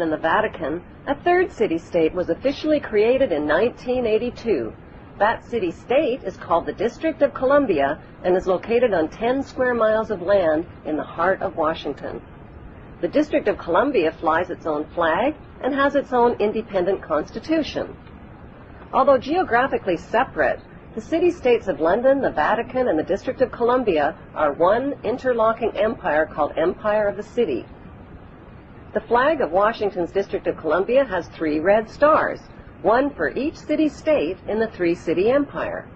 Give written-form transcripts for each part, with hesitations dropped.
In the Vatican, a third city-state was officially created in 1982. That city-state is called the District of Columbia and is located on 10 square miles of land in the heart of Washington. The District of Columbia flies its own flag and has its own independent constitution. Although geographically separate, the city-states of London, the Vatican, and the District of Columbia are one interlocking empire called Empire of the City. The flag of Washington's District of Columbia has 3 red stars, one for each city-state in the 3-city empire.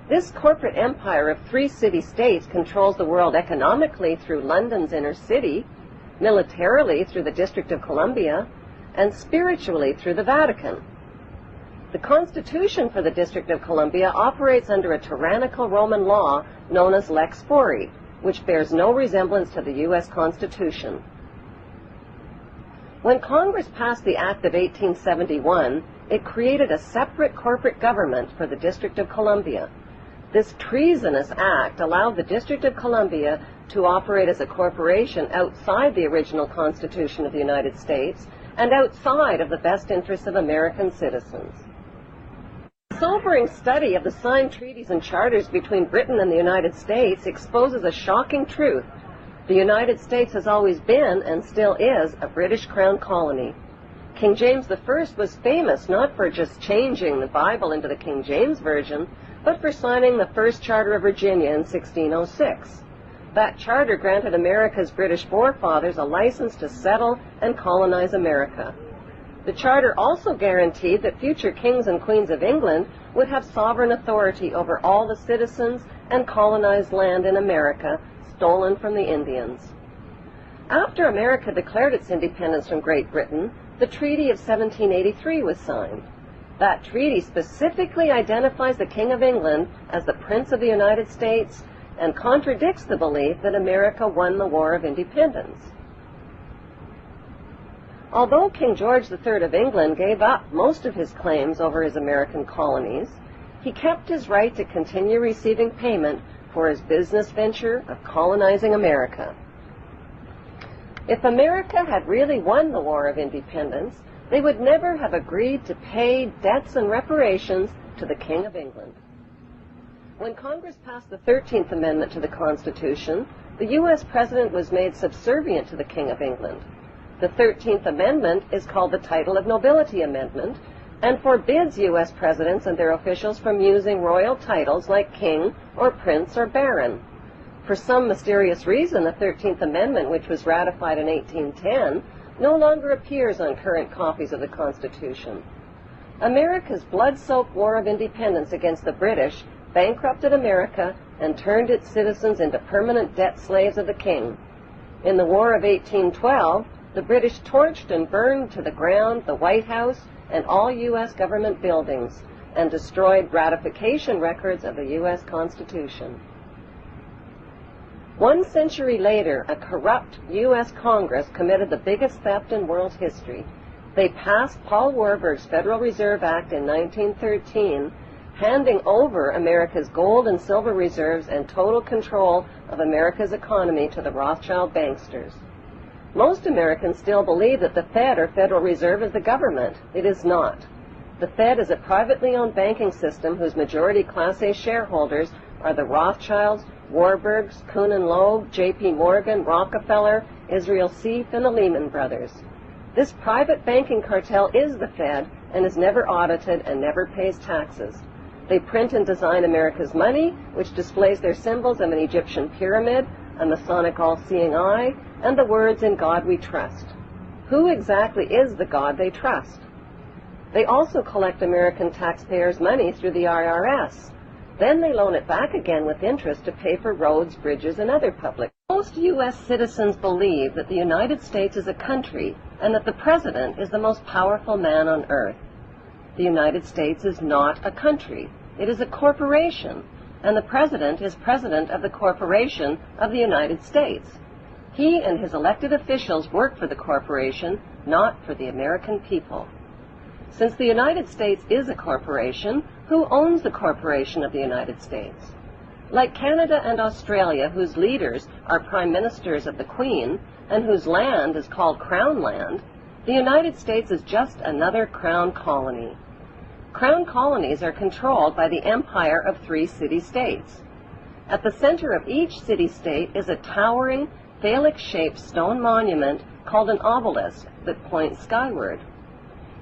This corporate empire of 3 city-states controls the world economically through London's inner city, militarily through the District of Columbia, and spiritually through the Vatican. The Constitution for the District of Columbia operates under a tyrannical Roman law known as Lex Fori, which bears no resemblance to the U.S. Constitution. When Congress passed the Act of 1871, it created a separate corporate government for the District of Columbia. This treasonous act allowed the District of Columbia to operate as a corporation outside the original Constitution of the United States and outside of the best interests of American citizens. A sobering study of the signed treaties and charters between Britain and the United States exposes a shocking truth. The United States has always been, and still is, a British Crown colony. King James I was famous not for just changing the Bible into the King James Version, but for signing the first Charter of Virginia in 1606. That charter granted America's British forefathers a license to settle and colonize America. The charter also guaranteed that future kings and queens of England would have sovereign authority over all the citizens and colonized land in America stolen from the Indians. After America declared its independence from Great Britain, the Treaty of 1783 was signed. That treaty specifically identifies the King of England as the Prince of the United States and contradicts the belief that America won the War of Independence. Although King George III of England gave up most of his claims over his American colonies, he kept his right to continue receiving payment for his business venture of colonizing America. If America had really won the War of Independence, they would never have agreed to pay debts and reparations to the King of England. When Congress passed the 13th Amendment to the Constitution, the U.S. President was made subservient to the King of England. The 13th Amendment is called the Title of Nobility Amendment and forbids U.S. presidents and their officials from using royal titles like king or prince or baron. For some mysterious reason, the 13th Amendment, which was ratified in 1810, no longer appears on current copies of the Constitution. America's blood-soaked War of Independence against the British bankrupted America and turned its citizens into permanent debt slaves of the king. In the War of 1812, the British torched and burned to the ground the White House and all U.S. government buildings and destroyed ratification records of the U.S. Constitution. 1 century later, a corrupt U.S. Congress committed the biggest theft in world history. They passed Paul Warburg's Federal Reserve Act in 1913, handing over America's gold and silver reserves and total control of America's economy to the Rothschild banksters. Most Americans still believe that the Fed, or Federal Reserve, is the government. It is not. The Fed is a privately owned banking system whose majority Class A shareholders are the Rothschilds, Warburgs, Kuhn and Loeb, J.P. Morgan, Rockefeller, Israel Seif, and the Lehman Brothers. This private banking cartel is the Fed and is never audited and never pays taxes. They print and design America's money, which displays their symbols of an Egyptian pyramid, a Masonic all-seeing eye, and the words, "In God We Trust." Who exactly is the God they trust? They also collect American taxpayers' money through the IRS. Then they loan it back again with interest to pay for roads, bridges, and other public. Most U.S. citizens believe that the United States is a country and that the President is the most powerful man on earth. The United States is not a country. It is a corporation, and the President is President of the Corporation of the United States. He and his elected officials work for the corporation, not for the American people. Since the United States is a corporation, who owns the corporation of the United States? Like Canada and Australia, whose leaders are prime ministers of the Queen and whose land is called Crown Land, The United States is just another crown colony. Crown colonies are controlled by the empire of 3 city-states. At the center of each city-state is a towering, phallic-shaped stone monument called an obelisk that points skyward.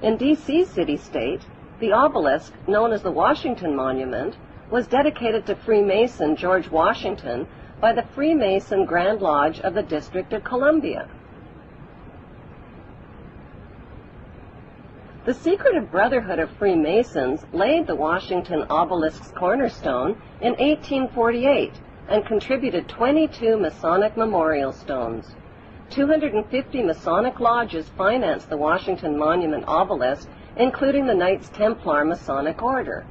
In D.C. city-state, the obelisk, known as the Washington Monument, was dedicated to Freemason George Washington by the Freemason Grand Lodge of the District of Columbia. The Secretive Brotherhood of Freemasons laid the Washington obelisk's cornerstone in 1848 and contributed 22 Masonic memorial stones. 250 Masonic lodges financed the Washington Monument obelisk, including the Knights Templar Masonic Order.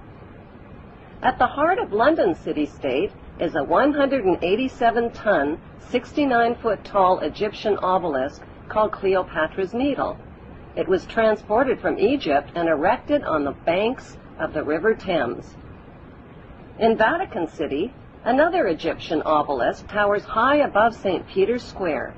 At the heart of London city-state is a 187-ton, 69-foot-tall Egyptian obelisk called Cleopatra's Needle. It was transported from Egypt and erected on the banks of the River Thames. In Vatican City, another Egyptian obelisk towers high above St. Peter's Square.